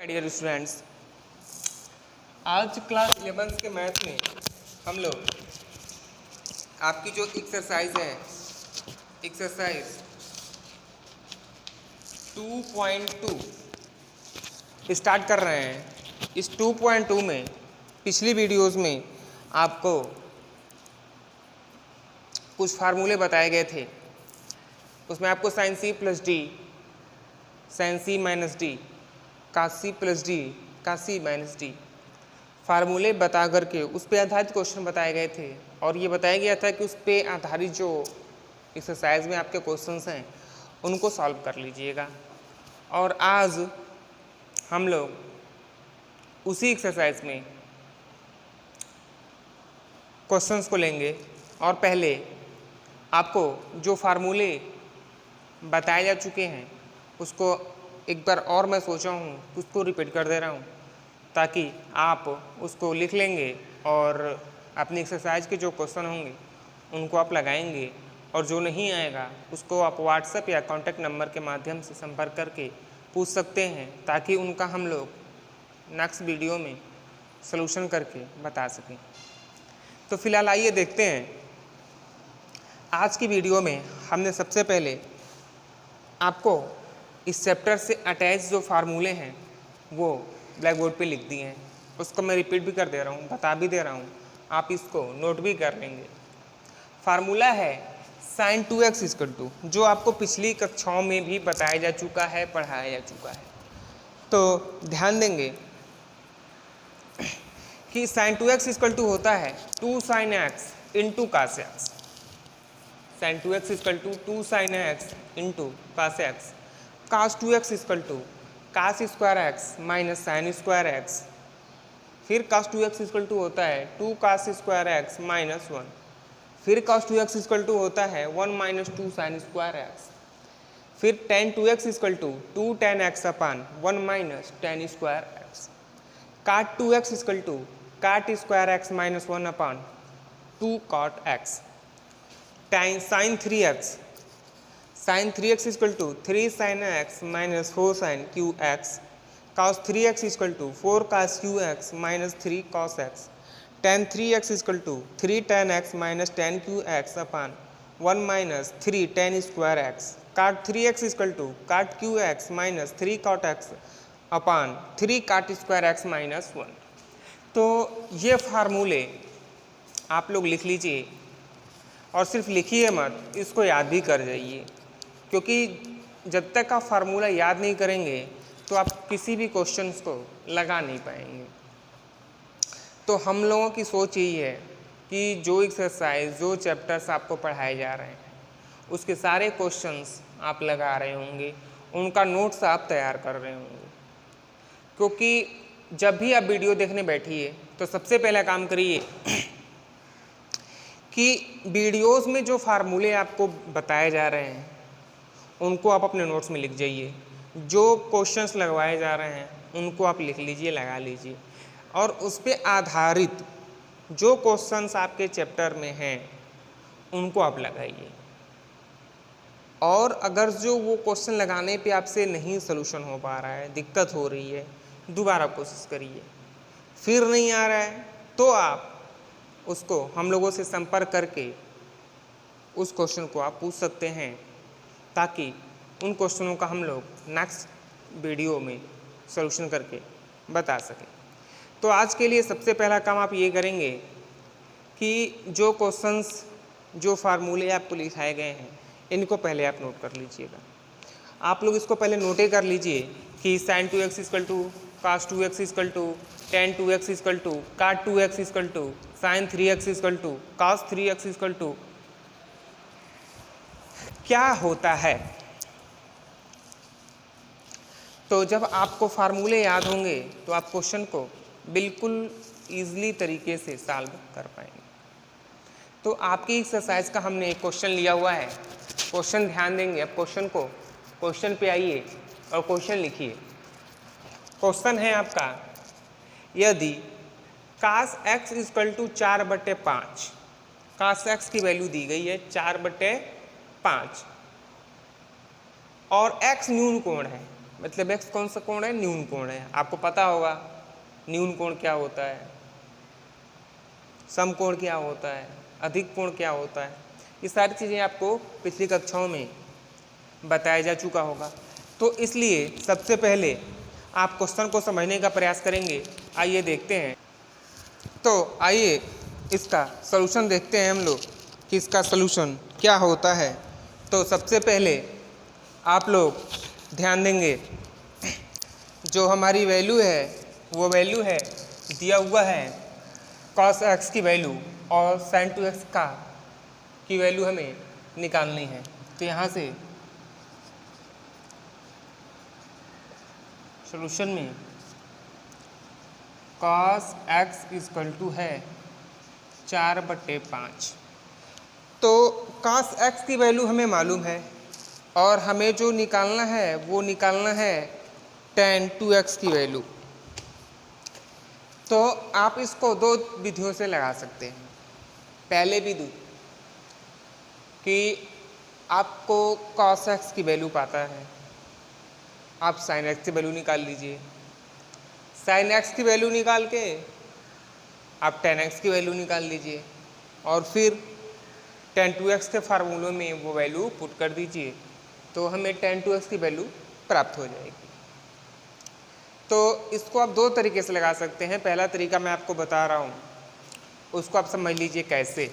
Dear students, आज class 11 के math में हम लोग आपकी जो एक्सरसाइज है, एक्सरसाइज 2.2 स्टार्ट कर रहे हैं। इस 2.2 में पिछली वीडियोस में आपको कुछ फार्मूले बताए गए थे। उसमें आपको sine C plus D, sine C minus D, cos C plus D, cos C minus D फार्मूले बता करके उस पे आधारित क्वेश्चन बताए गए थे। और ये बताया गया था कि उस पे आधारित जो एक्सरसाइज में आपके क्वेश्चंस हैं उनको सॉल्व कर लीजिएगा। और आज हम लोग उसी एक्सरसाइज में क्वेश्चंस को लेंगे। और पहले आपको जो फार्मूले बताए जा चुके हैं उसको एक बार और मैं सोचा हूँ उसको रिपीट कर दे रहा हूँ, ताकि आप उसको लिख लेंगे और अपनी एक्सरसाइज के जो क्वेश्चन होंगे उनको आप लगाएंगे। और जो नहीं आएगा उसको आप व्हाट्सएप या कॉन्टैक्ट नंबर के माध्यम से संपर्क करके पूछ सकते हैं, ताकि उनका हम लोग नेक्स्ट वीडियो में सलूशन करके बता सकें। तो फिलहाल आइए देखते हैं। आज की वीडियो में हमने सबसे पहले आपको इस चैप्टर से अटैच जो फार्मूले हैं वो ब्लैक बोर्ड पे लिख दिए हैं। उसको मैं रिपीट भी कर दे रहा हूँ, बता भी दे रहा हूँ, आप इसको नोट भी कर लेंगे। फार्मूला है साइन 2x इक्वल टू, जो आपको पिछली कक्षाओं में भी बताया जा चुका है, पढ़ाया जा चुका है। तो ध्यान देंगे कि साइन 2x इक्वल टू होता है 2 sin x into cos x. Sine 2x equal to 2 sin x into cos x. Cos 2x equal to cos square x minus sine square x. फिर कास 2x इक्वल टू होता है 2 कास square x minus 1। फिर cos 2x equal to होता है 1 minus 2 sine square x. फिर tan 2x equal to 2 tan x upon 1 minus tan square x. Cot 2x equal to cot square x minus 1 upon 2 cot x. Time sine 3x, sine 3x equal to 3 sine x minus 4 sine cube x. Cos 3x equal to 4 cos cube x minus 3 cos x. tan 3x equal to 3 tan x minus tan cube x upon 1 minus 3 tan square x. Cot 3x equal to cot cube x minus 3 cot x upon 3 cot square x minus 1। तो ये फार्मूले आप लोग लिख लीजिए, और सिर्फ लिखिए मत, इसको याद भी कर जाइए, क्योंकि जब तक आप फार्मूला याद नहीं करेंगे तो आप किसी भी क्वेश्चंस को लगा नहीं पाएंगे। तो हम लोगों की सोच यही है कि जो एक्सरसाइज, जो चैप्टर्स आपको पढ़ाए जा रहे हैं उसके सारे क्वेश्चंस आप लगा रहे होंगे, उनका नोट्स आप तैयार कर रहे होंगे। क्योंकि जब भी आप वीडियो देखने बैठिए तो सबसे पहला काम करिए कि वीडियोस में जो फार्मूले आपको बताए जा रहे हैं उनको आप अपने नोट्स में लिख जाइए। जो क्वेश्चंस लगवाए जा रहे हैं उनको आप लिख लीजिए, लगा लीजिए, और उस पे आधारित जो क्वेश्चंस आपके चैप्टर में हैं उनको आप लगाइए। और अगर जो वो क्वेश्चन लगाने पे आपसे नहीं सलूशन हो पा रहा है, दिक्कत हो रही है, दोबारा कोशिश करिए। फिर नहीं आ रहा है तो आप उसको हम लोगों से संपर्क करके उस क्वेश्चन को आप पूछ सकते हैं, ताकि उन क्वेश्चनों का हम लोग नेक्स्ट वीडियो में सॉल्यूशन करके बता सकें। तो आज के लिए सबसे पहला काम आप ये करेंगे कि जो क्वेश्चंस, जो फार्मूले आपको लिखाए गए हैं इनको पहले आप नोट कर लीजिएगा। आप लोग इसको पहले नोटे कर लीजिए कि sine 2x equal to cos 2x equal to tan 2x equal to cot 2x equal to sine 3x equal to cos 3x equal to क्या होता है। तो जब आपको फार्मूले याद होंगे तो आप क्वेश्चन को बिल्कुल ईजिली तरीके से सॉल्व कर पाएंगे। तो आपकी एक्सरसाइज का हमने एक क्वेश्चन लिया हुआ है। क्वेश्चन ध्यान देंगे। अब क्वेश्चन पे आइए और क्वेश्चन लिखिए। क्वेश्चन है आपका, यदि cos x equal to 4/5, cos x की वैल्यू दी गई है 4/5 और x न्यून कोण है, मतलब x कौन सा कोण है? न्यून कोण है। आपको पता होगा न्यून कोण क्या होता है, सम कोण क्या होता है, अधिक कोण क्या होता है, ये सारी चीज़ें आपको पिछली कक्षाओं में बताया जा चुका होगा। तो इसलिए सबसे पहले आप क्वेश्चन को समझने का प्रयास करेंगे। आइए देखते हैं। तो आइए इसका सलूशन देखते हैं हम लोग कि इसका सलूशन क्या होता है। तो सबसे पहले आप लोग ध्यान देंगे, जो हमारी वैल्यू है वो वैल्यू है दिया हुआ है cos x की वैल्यू और sin 2x की वैल्यू हमें निकालनी है। तो यहाँ से सॉल्यूशन में cos x इक्वल टू है 4/5। तो cos x की वैल्यू हमें मालूम है और हमें जो निकालना है वो निकालना है tan 2x की वैल्यू। तो आप इसको दो विधियों से लगा सकते हैं। पहले विधि कि आपको cos x की वैल्यू पाता है, आप sin x की वैल्यू निकाल लीजिए। sin x की वैल्यू निकाल के आप tan x की वैल्यू निकाल लीजिए और फिर tan 2x के फार्मूले में वो वैल्यू पुट कर दीजिए, तो हमें tan 2x की वैल्यू प्राप्त हो जाएगी। तो इसको आप दो तरीके से लगा सकते हैं। पहला तरीका मैं आपको बता रहा हूँ, उसको आप समझ लीजिए कैसे।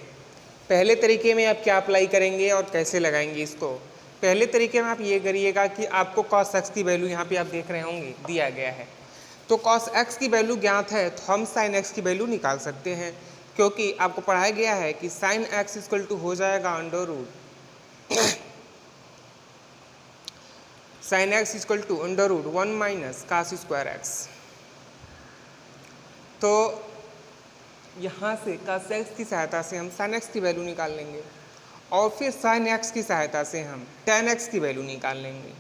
पहले तरीके में आप क्या अप्लाई करेंगे और कैसे लगाएंगे इसको। पहले तरीके में आप ये करिएगा कि आपको cos x की वैल्यू यहाँ पे आप देख रहे होंगे दिया गया है, तो cos x की वैल्यू ज्ञात है तो हम sin x की वैल्यू निकाल सकते हैं, क्योंकि आपको पढ़ाया गया है कि sin x इक्वल टू हो जाएगा under root sin x equal to under root 1 minus cos square x। तो यहाँ से cos x की सहायता से हम sin x की वैल्यू निकाल लेंगे और फिर sin x की सहायता से हम tan x की वैल्यू निकाल लेंगे।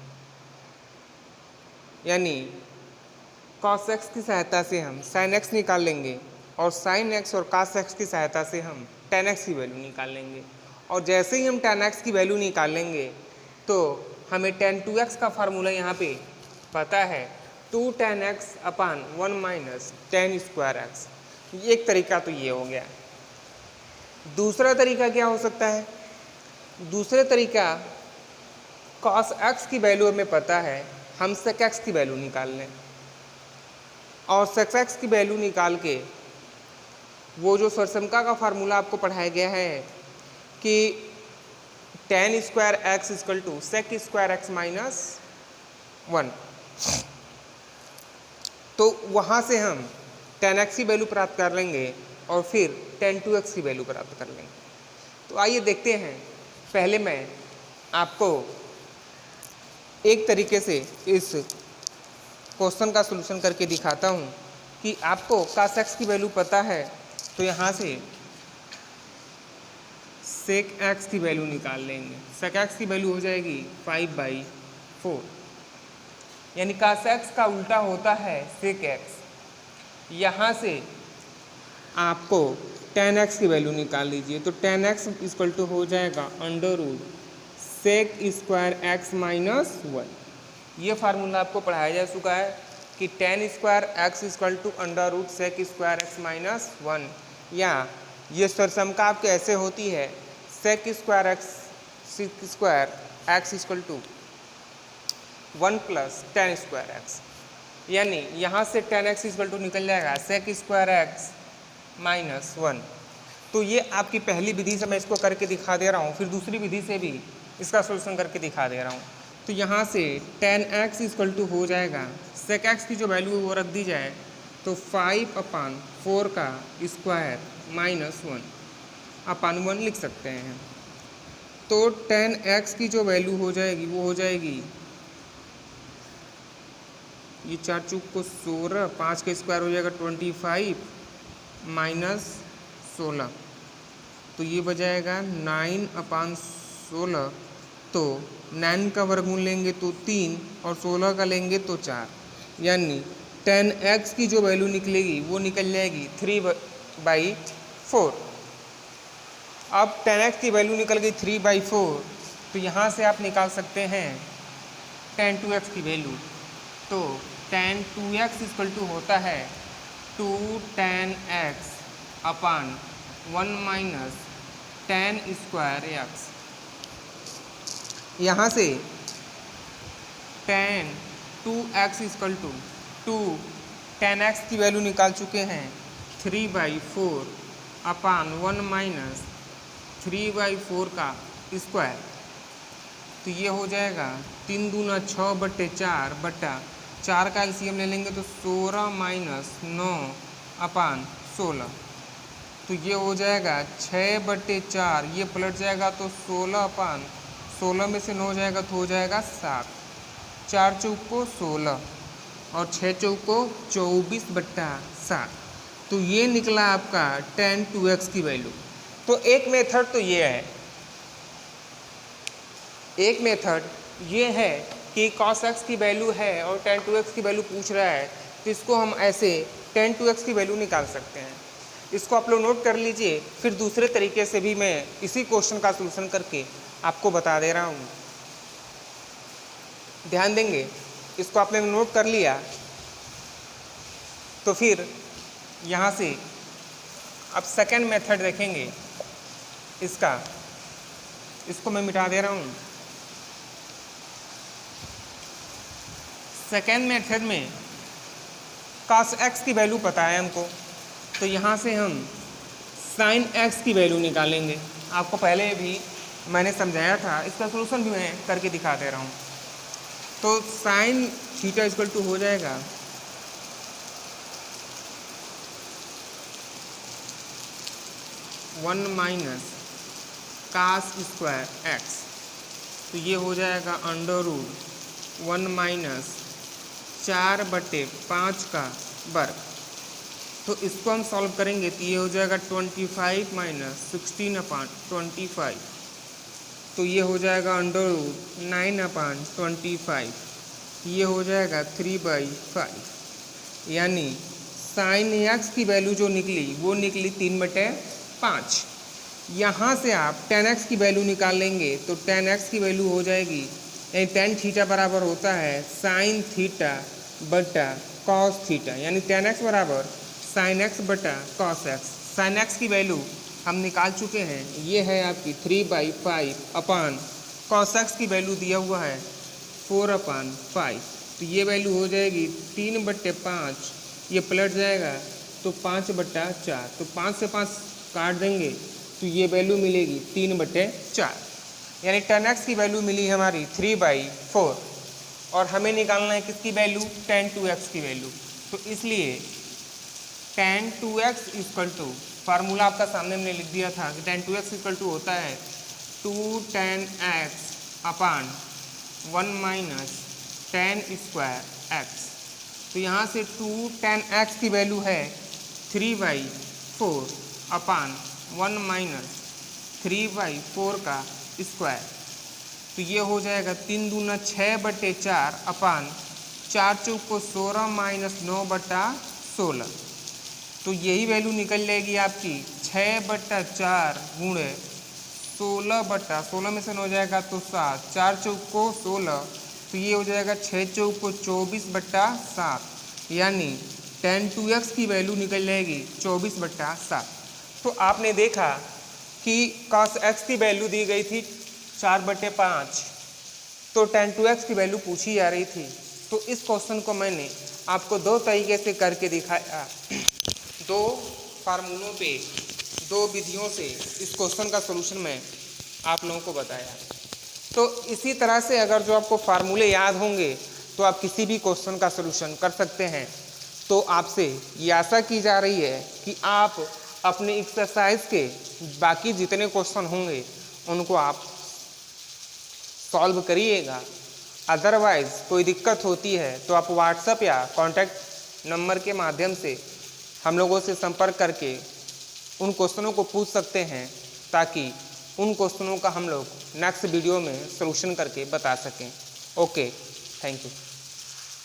यानी cos x की सहायता से हम sin x निकाल लेंगे और sin x और cos x की सहायता से हम tan x की वैल्यू निकाल लेंगे। और जैसे ही हम tan x की वैल्यू निकाल लेंगे तो हमें tan 2x का फार्मूला यहाँ पे पता है, 2 tan x upon 1 minus tan square x। एक तरीका तो ये हो गया। दूसरा तरीका क्या हो सकता है? दूसरा तरीका cos x की वैल्यू हमें पता है, हम sec x की वैल्यू निकाल लें और sec x की वैल्यू निकाल के वो जो सरसमका का फार्मूला आपको पढ़ाया गया है कि tan square x equal to sec square x minus 1, तो वहाँ से हम tan x की वैल्यू प्राप्त कर लेंगे और फिर tan 2x की वैल्यू प्राप्त कर लेंगे। तो आइए देखते हैं। पहले मैं आपको एक तरीके से इस क्वेश्चन का सलूशन करके दिखाता हूँ कि आपको cos x की वैल्यू पता है, तो यहाँ से sec x की वैल्यू निकाल लेंगे। sec x की वैल्यू हो जाएगी 5/4, यानी cos x का उल्टा होता है sec x। यहाँ से आपको tan x की वैल्यू निकाल लीजिए, तो tan x इक्वल टू हो जाएगा under root sec square x minus 1। ये फार्मूला आपको पढ़ाया जा चुका है कि tan square x equal to under root sec square x minus 1, या ये सरसमका आपके ऐसे होती है sec square x equal to 1 plus tan square x। यानी यहाँ से tan x इक्वल टू निकल जाएगा sec स्क्वायर x माइनस 1। तो ये आपकी पहली विधि से मैं इसको करके दिखा दे रहा हूँ, फिर दूसरी विधि से भी इसका सॉल्यूशन करके दिखा दे रहा हूँ। तो यहाँ से tan x इक्वल टू हो जाएगा, sec x की जो वैल्यू है वो रख दी जाए तो 5/4 का स्क्वायर माइनस 1 अपान 1 लिख सकते हैं। तो tan x की जो वैल्यू हो जाएगी वो हो जाएगी, ये 4 चूक को 16, 5 का स्क्वायर हो जाएगा 25 माइनस 16, तो ये बजाएगा 9/16। तो 9 का वर्गमूल लेंगे तो 3 और 16 का लेंगे तो 4, यानी tan x की जो वैल्यू निकलेगी वो निकल जाएगी 3/4। अब tan x की वैल्यू निकल गई 3/4, तो यहाँ से आप निकाल सकते हैं tan 2x की वैल्यू। तो tan 2x इक्वल टू होता है 2 tan x upon 1 minus tan square x। यहाँ से tan 2x equal to 2 tan x की वैल्यू निकाल चुके हैं 3/4 अपान 1 माइनस 3/4 का स्क्वायर। तो ये हो जाएगा 3 दूना 6 बट्टे 4 बट्टा 4 का एलसीएम ले लेंगे तो 16 माइनस 9 अपान 16। तो ये हो जाएगा 6 बट्टे 4, ये पलट जाएगा तो 16 अपान 16 में से 9 जाएगा तो हो जाएगा 7। 4 चौको 16 और 6 चौको 24 बट्टा 7। तो ये निकला आपका tan 2x की वैल्यू। तो एक मेथड तो ये है, एक मेथड ये है कि cos x की वैल्यू है और tan 2x की वैल्यू पूछ रहा है, तो इसको हम ऐसे tan 2x की वैल्यू निकाल सकते हैं। इसको आप लोग नोट कर लीजिए, फिर दूसरे तरीके से भी मैं इसी क्वेश्चन का सलूशन करके आपको बता दे रहा हूँ। ध्यान देंगे, इसको आपने नोट कर लिया तो फिर यहाँ से अब सेकंड मेथड देखेंगे इसका, इसको मैं मिटा दे रहा हूँ। सेकेंड मेथड में cos x की वैल्यू पता है हमको, तो यहाँ से हम sin x की वैल्यू निकालेंगे। आपको पहले भी मैंने समझाया था, इसका सलूशन भी मैं करके दिखा दे रहा हूँ। तो sin थीटा इक्वल टू हो जाएगा one minus cos square x। तो ये हो जाएगा अंडर रूट 1 माइनस 4/5 का वर्ग। तो इसको हम सॉल्व करेंगे तो ये हो जाएगा 25 माइनस 16/25। तो ये हो जाएगा अंडर रूट 9/25। ये हो जाएगा 3/5। यानी साइन x की वैल्यू जो निकली वो निकली 3/5। यहाँ से आप tan x की वैल्यू निकाल लेंगे तो tan x की वैल्यू हो जाएगी, यानी tan थीटा बराबर होता है साइन थीटा बटा कॉस थीटा, यानी tan x बराबर साइन x बटा कॉस x। साइन x की वैल्यू हम निकाल चुके हैं, ये है आपकी 3/5 अपान कॉस x की वैल्यू दिया हुआ है 4/5। तो ये वैल्यू हो जाएगी 3/5, ये पलट जाएगा तो 5/4। तो 5 से 5 काट देंगे तो ये वैल्यू मिलेगी 3/4, यानी tan x की वैल्यू मिली हमारी 3/4। और हमें निकालना है किसकी वैल्यू, tan 2x की वैल्यू। तो इसलिए tan 2x equal to, formula आपका सामने हमने लिख दिया था कि tan 2x इक्वल टू होता है 2 tan x upon 1 minus tan square x। तो यहाँ से 2 tan x की वैल्यू है 3/4 अपान 1 माइनस 3/4 का स्क्वायर। तो ये हो जाएगा 3 दूना 6/4 अपान 4 चौको 16 माइनस 9/16। तो यही वैल्यू निकल जाएगी आपकी 6/4 गुणे 16/16 में से 9 जाएगा तो 7, 4 चौको 16। तो ये हो जाएगा 6 चौको 24/7, यानी tan 2x की वैल्यू निकल जाएगी 24/7। तो आपने देखा कि cos x की वैल्यू दी गई थी 4/5, तो tan 2x की वैल्यू पूछी जा रही थी। तो इस क्वेश्चन को मैंने आपको दो तरीके से करके दिखाया, दो फार्मूलों पे, दो विधियों से इस क्वेश्चन का सलूशन मैं आप लोगों को बताया। तो इसी तरह से अगर जो आपको फार्मूले याद होंगे तो आप किसी भी क्वेश्चन का सलूशन कर सकते हैं। तो आपसे ये आशा की जा रही है कि आप अपने एक्सरसाइज के बाकी जितने क्वेश्चन होंगे उनको आप सॉल्व करिएगा। अदरवाइज़ कोई दिक्कत होती है तो आप व्हाट्सएप या कॉन्टैक्ट नंबर के माध्यम से हम लोगों से संपर्क करके उन क्वेश्चनों को पूछ सकते हैं, ताकि उन क्वेश्चनों का हम लोग नेक्स्ट वीडियो में सलूशन करके बता सकें। Okay, thank you.